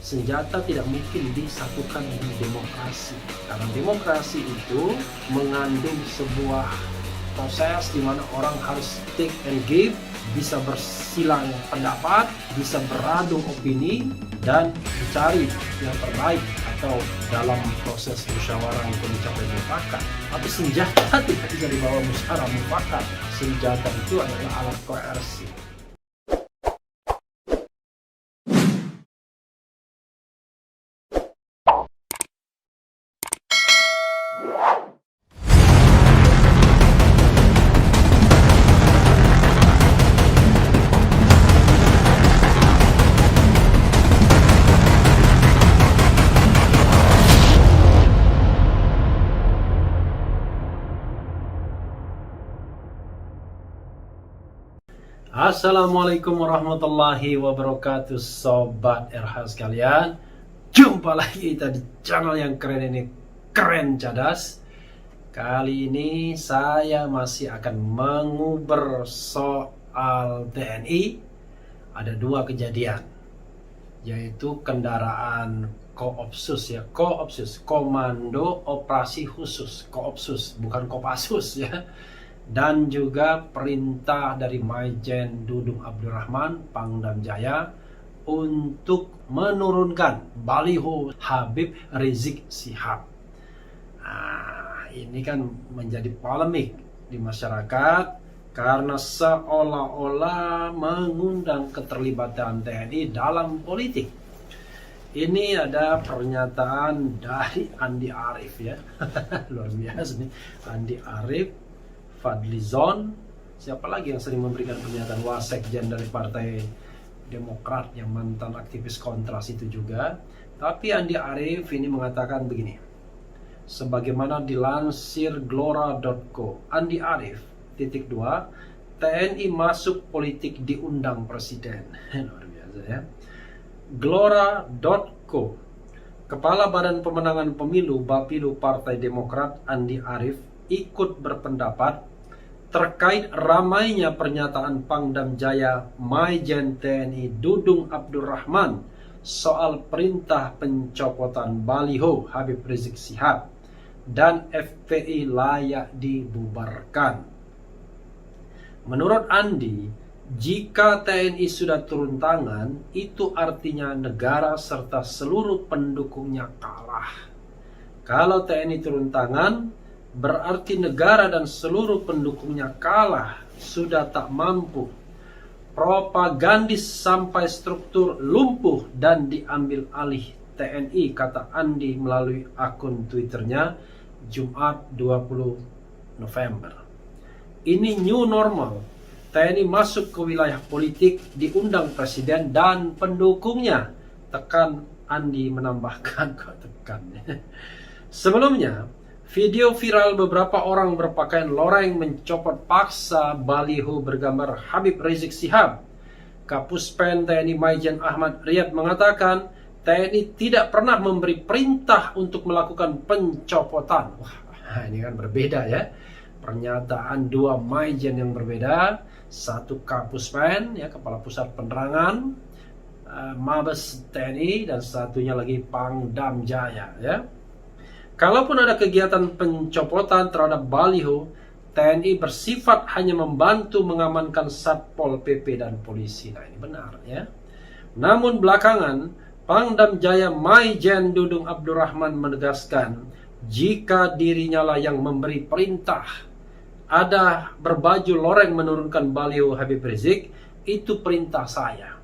senjata tidak mungkin disatukan dengan demokrasi. Karena demokrasi itu mengandung sebuah proses di mana orang harus take and give, bisa bersilang pendapat, bisa beradu opini, dan mencari yang terbaik atau dalam proses musyawarah untuk mencapai mufakat. Tapi senjata tidak bisa dibawa musyawarah mufakat. Senjata itu adalah alat koersi. Assalamualaikum warahmatullahi wabarakatuh, Sobat RH sekalian. Jumpa lagi kita di channel yang keren ini, Keren Cadas. Kali ini saya masih akan menguber soal TNI. Ada dua kejadian, yaitu kendaraan Koopsus ya, Koopsus, Komando Operasi Khusus, Koopsus, bukan Kopassus ya. Dan juga perintah dari Maijen Dudung Abdurrahman, Pangdam Jaya, untuk menurunkan baliho Habib Rizik Syihab. Nah, ini kan menjadi polemik di masyarakat karena seolah-olah mengundang keterlibatan TNI dalam politik. Ini ada pernyataan dari Andi Arief ya. Luar biasa nih, Andi Arief, Fadlizon, siapa lagi yang sering memberikan pernyataan, wasekjen dari Partai Demokrat yang mantan aktivis kontras itu juga. Tapi Andi Arief ini mengatakan begini, sebagaimana dilansir glora.co, Andi Arief, _, TNI masuk politik diundang presiden. Luar biasa ya. Glora.co, Kepala Badan Pemenangan Pemilu Bapilu Partai Demokrat Andi Arief ikut berpendapat terkait ramainya pernyataan Pangdam Jaya Maijen TNI Dudung Abdurrahman soal perintah pencopotan baliho Habib Rizik Syihab dan FPI layak dibubarkan. Menurut Andi, jika TNI sudah turun tangan, itu artinya negara serta seluruh pendukungnya kalah. Kalau TNI turun tangan, berarti negara dan seluruh pendukungnya kalah, sudah tak mampu. Propagandis sampai struktur lumpuh dan diambil alih TNI, kata Andi melalui akun Twitternya Jumat 20 November. Ini new normal. TNI masuk ke wilayah politik, diundang presiden dan pendukungnya. Tekan Andi menambahkan, kok tekan. Sebelumnya, video viral beberapa orang berpakaian loreng mencopot paksa baliho bergambar Habib Rizik Syihab. Kapuspen TNI Maijen Ahmad Riyad mengatakan TNI tidak pernah memberi perintah untuk melakukan pencopotan. Wah, ini kan berbeda ya. Pernyataan dua Maijen yang berbeda. Satu Kapuspen ya, Kepala Pusat Penerangan Mabes TNI, dan satunya lagi Pangdam Jaya ya. Kalaupun ada kegiatan pencopotan terhadap baliho, TNI bersifat hanya membantu mengamankan Satpol PP dan polisi. Nah, ini benar ya. Namun belakangan, Pangdam Jaya Maijen Dudung Abdurrahman menegaskan jika dirinya lah yang memberi perintah ada berbaju loreng menurunkan baliho Habib Rizik, itu perintah saya.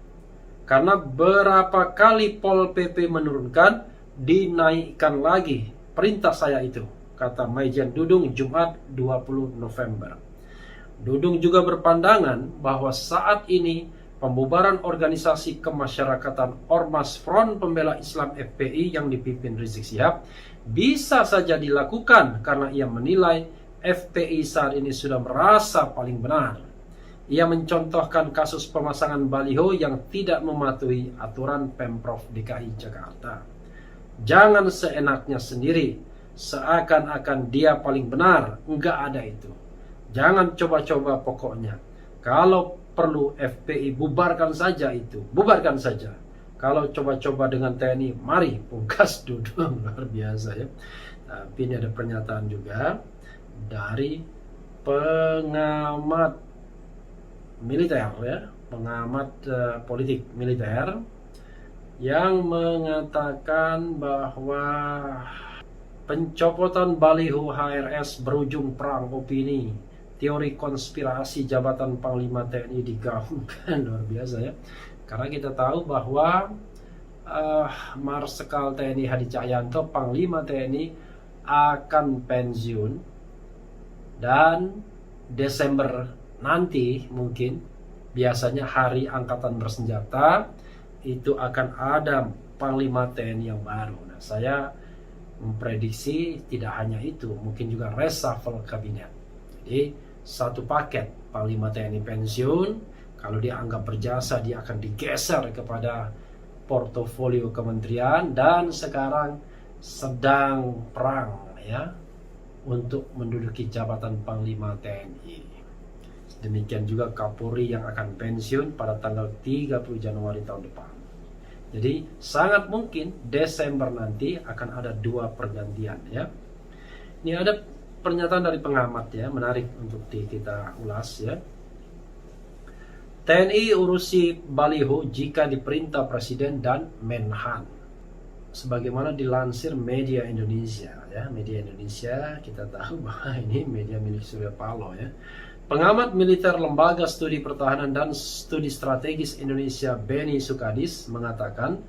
Karena berapa kali Pol PP menurunkan, dinaikkan lagi. Perintah saya itu, kata Maijen Dudung Jumat 20 November. Dudung juga berpandangan bahwa saat ini pembubaran organisasi kemasyarakatan Ormas Front Pembela Islam FPI yang dipimpin Rizik Syihab bisa saja dilakukan karena ia menilai FPI saat ini sudah merasa paling benar. Ia mencontohkan kasus pemasangan baliho yang tidak mematuhi aturan Pemprov DKI Jakarta. Jangan seenaknya sendiri, seakan-akan dia paling benar. Enggak ada itu. Jangan coba-coba pokoknya. Kalau perlu FPI bubarkan saja itu, bubarkan saja. Kalau coba-coba dengan TNI, mari pungkas Dudung. Luar biasa ya. Tapi ini ada pernyataan juga dari pengamat militer ya, pengamat politik militer yang mengatakan bahwa pencopotan baliho HRS berujung perang opini, teori konspirasi jabatan Panglima TNI digaungkan. Luar biasa ya, karena kita tahu bahwa Marsikal TNI Hadi Cahyanto, Panglima TNI, akan pensiun dan Desember nanti mungkin biasanya hari angkatan bersenjata itu akan ada Panglima TNI yang baru. Nah, saya memprediksi tidak hanya itu, mungkin juga reshuffle kabinet. Jadi satu paket, Panglima TNI pensiun, kalau dia anggap berjasa dia akan digeser kepada portofolio kementerian, dan sekarang sedang perang ya untuk menduduki jabatan Panglima TNI. Demikian juga Kapolri yang akan pensiun pada tanggal 30 Januari tahun depan. Jadi sangat mungkin Desember nanti akan ada 2 pergantian ya. Ini ada pernyataan dari pengamat ya, menarik untuk kita ulas ya. TNI urusi baliho jika diperintah Presiden dan Menhan. Sebagaimana dilansir media Indonesia ya, media Indonesia kita tahu bahwa ini media milik Surya Paloh ya. Pengamat militer Lembaga Studi Pertahanan dan Studi Strategis Indonesia Beni Sukadis mengatakan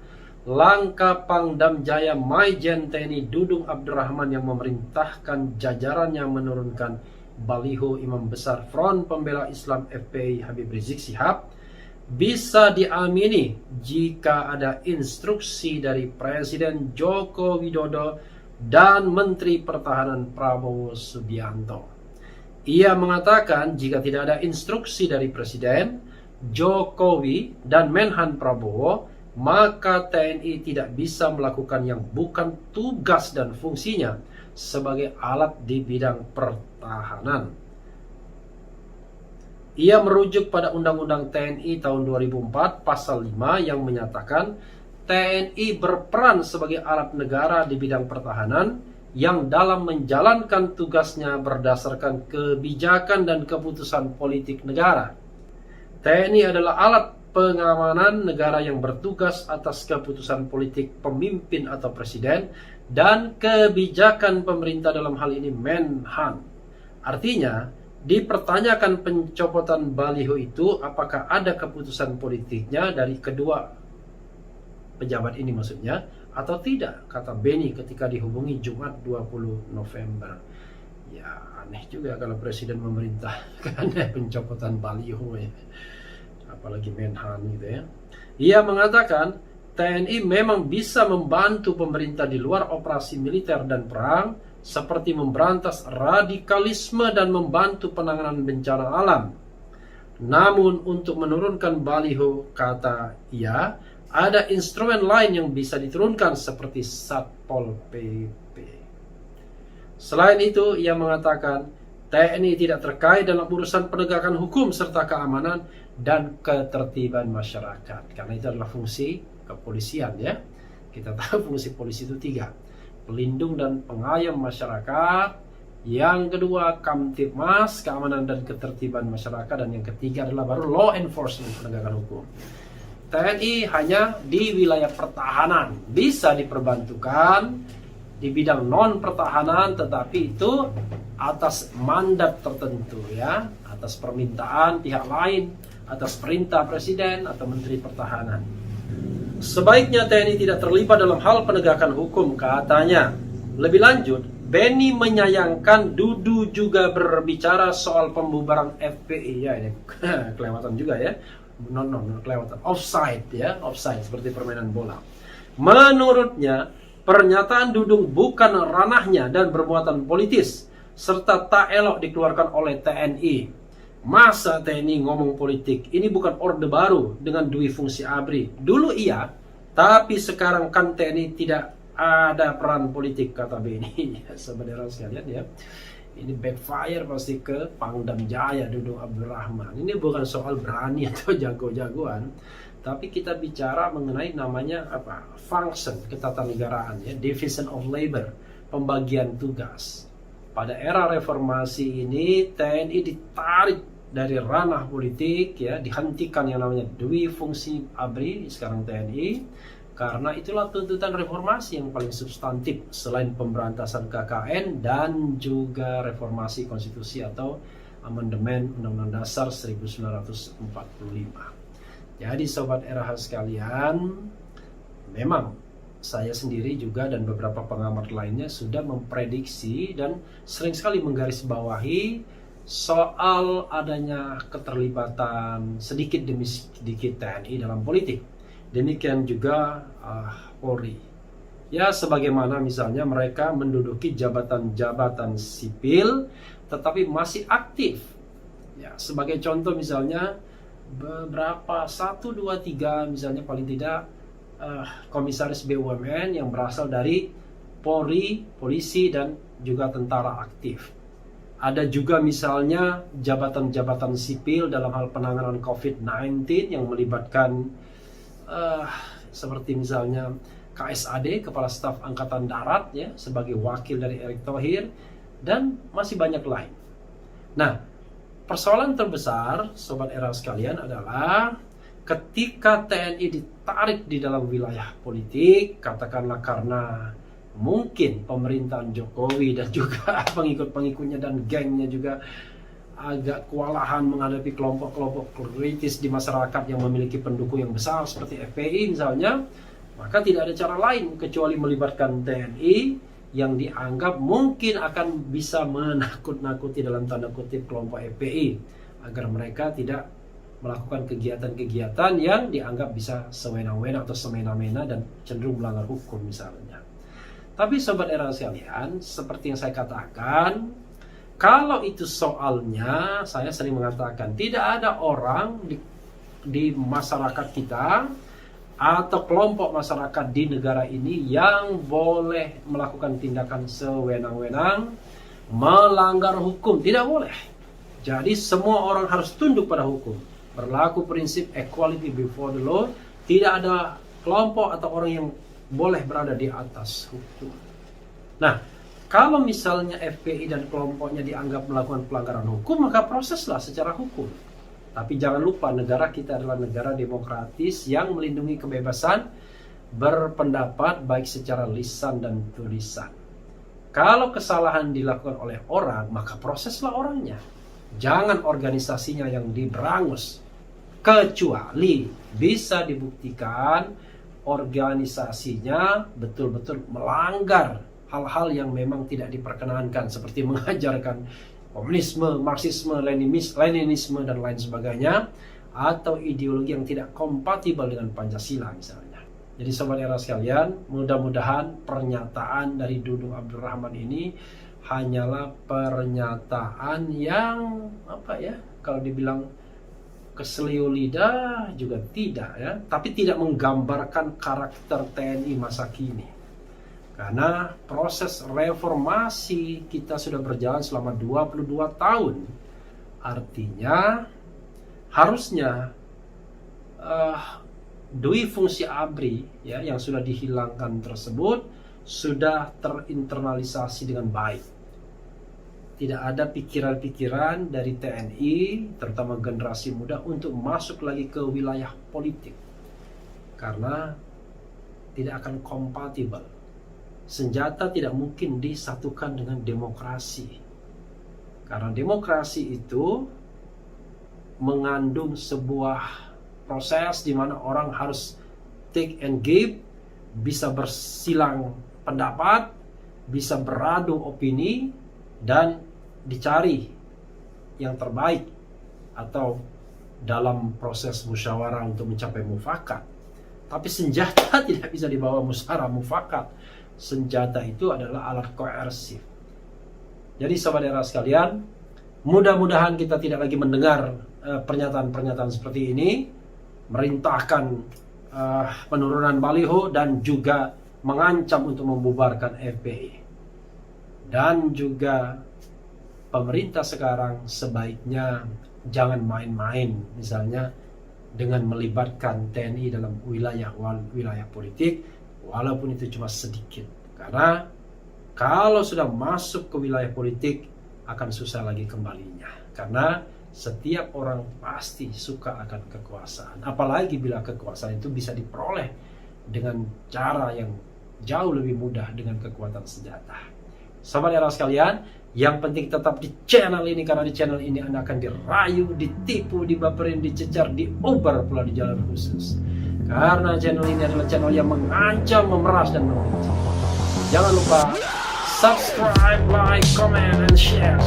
langkah Pangdam Jaya Maijen TNI Dudung Abdurrahman yang memerintahkan jajarannya menurunkan baliho Imam Besar Front Pembela Islam FPI Habib Rizik Syihab bisa diamini jika ada instruksi dari Presiden Joko Widodo dan Menteri Pertahanan Prabowo Subianto. Ia mengatakan jika tidak ada instruksi dari Presiden Jokowi dan Menhan Prabowo, maka TNI tidak bisa melakukan yang bukan tugas dan fungsinya sebagai alat di bidang pertahanan. Ia merujuk pada Undang-Undang TNI tahun 2004 pasal 5 yang menyatakan TNI berperan sebagai alat negara di bidang pertahanan yang dalam menjalankan tugasnya berdasarkan kebijakan dan keputusan politik negara. TNI adalah alat pengamanan negara yang bertugas atas keputusan politik pemimpin atau presiden dan kebijakan pemerintah, dalam hal ini Menhan. Artinya, dipertanyakan pencopotan baliho itu apakah ada keputusan politiknya dari kedua pejabat ini maksudnya atau tidak, kata Beni ketika dihubungi Jumat 20 November. Ya aneh juga kalau presiden memerintahkan pencopotan baliho ya, apalagi Menhan gitu ya. Ia mengatakan TNI memang bisa membantu pemerintah di luar operasi militer dan perang, seperti memberantas radikalisme dan membantu penanganan bencana alam. Namun untuk menurunkan baliho, kata ia, ada instrumen lain yang bisa diturunkan seperti Satpol PP. Selain itu, ia mengatakan TNI tidak terkait dalam urusan penegakan hukum serta keamanan dan ketertiban masyarakat. Karena itu adalah fungsi kepolisian ya. Kita tahu fungsi polisi itu 3. Pelindung dan pengayom masyarakat. Yang kedua, Kamtibmas, keamanan dan ketertiban masyarakat. Dan yang ketiga adalah baru law enforcement, penegakan hukum. TNI hanya di wilayah pertahanan, bisa diperbantukan di bidang non pertahanan, tetapi itu atas mandat tertentu ya, atas permintaan pihak lain, atas perintah presiden atau menteri pertahanan. Sebaiknya TNI tidak terlibat dalam hal penegakan hukum, katanya. Lebih lanjut, Beni menyayangkan Dudu juga berbicara soal pembubaran FPI ya, ini kelewatan juga ya. No, kelewatan. Offside ya, offside seperti permainan bola. Menurutnya, pernyataan Dudung bukan ranahnya dan bermuatan politis, serta tak elok dikeluarkan oleh TNI. Masa TNI ngomong politik? Ini bukan orde baru dengan dui fungsi ABRI. Dulu iya, tapi sekarang kan TNI tidak ada peran politik, kata Beni. Saudara sekalian ya. Ini backfire pasti ke Pangdam Jaya Dudung Abdurrahman. Ini bukan soal berani atau jago-jagoan, tapi kita bicara mengenai namanya apa? Function ketatanegaraan ya, division of labor, pembagian tugas. Pada era reformasi ini TNI ditarik dari ranah politik ya, dihentikan yang namanya dui fungsi ABRI sekarang TNI, karena itulah tuntutan reformasi yang paling substantif selain pemberantasan KKN dan juga reformasi konstitusi atau amandemen Undang-Undang Dasar 1945. Jadi sobat RH sekalian, memang saya sendiri juga dan beberapa pengamat lainnya sudah memprediksi dan sering sekali menggarisbawahi soal adanya keterlibatan sedikit demi sedikit TNI dalam politik. Demikian juga Polri. Ya, sebagaimana misalnya mereka menduduki jabatan-jabatan sipil tetapi masih aktif. Ya, sebagai contoh misalnya beberapa 1, 2, 3 misalnya paling tidak komisaris BUMN yang berasal dari Polri, polisi dan juga tentara aktif. Ada juga misalnya jabatan-jabatan sipil dalam hal penanganan COVID-19 yang melibatkan seperti misalnya KSAD, Kepala Staf Angkatan Darat ya, sebagai wakil dari Erick Thohir, dan masih banyak lain. Nah, persoalan terbesar sobat era sekalian adalah ketika TNI ditarik di dalam wilayah politik, katakanlah karena mungkin pemerintahan Jokowi dan juga pengikut-pengikutnya dan gengnya juga agak kewalahan menghadapi kelompok-kelompok kritis di masyarakat yang memiliki pendukung yang besar seperti FPI misalnya, maka tidak ada cara lain kecuali melibatkan TNI yang dianggap mungkin akan bisa menakut-nakuti dalam tanda kutip kelompok FPI agar mereka tidak melakukan kegiatan-kegiatan yang dianggap bisa sewenang-wenang atau semena-mena dan cenderung melanggar hukum misalnya. Tapi sobat era sekalian, seperti yang saya katakan, kalau itu soalnya, saya sering mengatakan tidak ada orang di masyarakat kita atau kelompok masyarakat di negara ini yang boleh melakukan tindakan sewenang-wenang, melanggar hukum. Tidak boleh. Jadi semua orang harus tunduk pada hukum. Berlaku prinsip equality before the law. Tidak ada kelompok atau orang yang boleh berada di atas hukum. Nah, kalau misalnya FPI dan kelompoknya dianggap melakukan pelanggaran hukum, maka proseslah secara hukum. Tapi jangan lupa negara kita adalah negara demokratis yang melindungi kebebasan berpendapat baik secara lisan dan tulisan. Kalau kesalahan dilakukan oleh orang, maka proseslah orangnya. Jangan organisasinya yang diberangus. Kecuali bisa dibuktikan organisasinya betul-betul melanggar hal-hal yang memang tidak diperkenankan seperti mengajarkan komunisme, marxisme, leninisme dan lain sebagainya, atau ideologi yang tidak kompatibel dengan Pancasila misalnya. Jadi sobat era sekalian, mudah-mudahan pernyataan dari Dudung Abdul Rahman ini hanyalah pernyataan yang kalau dibilang keseliu lidah juga tidak ya, tapi tidak menggambarkan karakter TNI masa kini. Karena proses reformasi kita sudah berjalan selama 22 tahun. Artinya harusnya dui fungsi ABRI ya, yang sudah dihilangkan tersebut sudah terinternalisasi dengan baik. Tidak ada pikiran-pikiran dari TNI, terutama generasi muda, untuk masuk lagi ke wilayah politik. Karena tidak akan kompatibel. Senjata tidak mungkin disatukan dengan demokrasi. Karena demokrasi itu mengandung sebuah proses di mana orang harus take and give, bisa bersilang pendapat, bisa beradu opini, dan dicari yang terbaik atau dalam proses musyawarah untuk mencapai mufakat. Tapi senjata tidak bisa dibawa musyawarah mufakat. Senjata itu adalah alat koersif. Jadi sobat era sekalian, mudah-mudahan kita tidak lagi mendengar pernyataan-pernyataan seperti ini, merintahkan penurunan baliho dan juga mengancam untuk membubarkan FPI. Dan juga pemerintah sekarang sebaiknya jangan main-main, misalnya dengan melibatkan TNI dalam wilayah politik, walaupun itu cuma sedikit. Karena kalau sudah masuk ke wilayah politik akan susah lagi kembalinya. Karena setiap orang pasti suka akan kekuasaan. Apalagi bila kekuasaan itu bisa diperoleh dengan cara yang jauh lebih mudah dengan kekuatan senjata. Sobat era sekalian, yang penting tetap di channel ini, karena di channel ini Anda akan dirayu, ditipu, dibaperin, dicecar, diobar pula di jalan khusus. Karena channel ini adalah channel yang mengancam, memeras, dan membenci. Jangan lupa subscribe, like, comment, and share.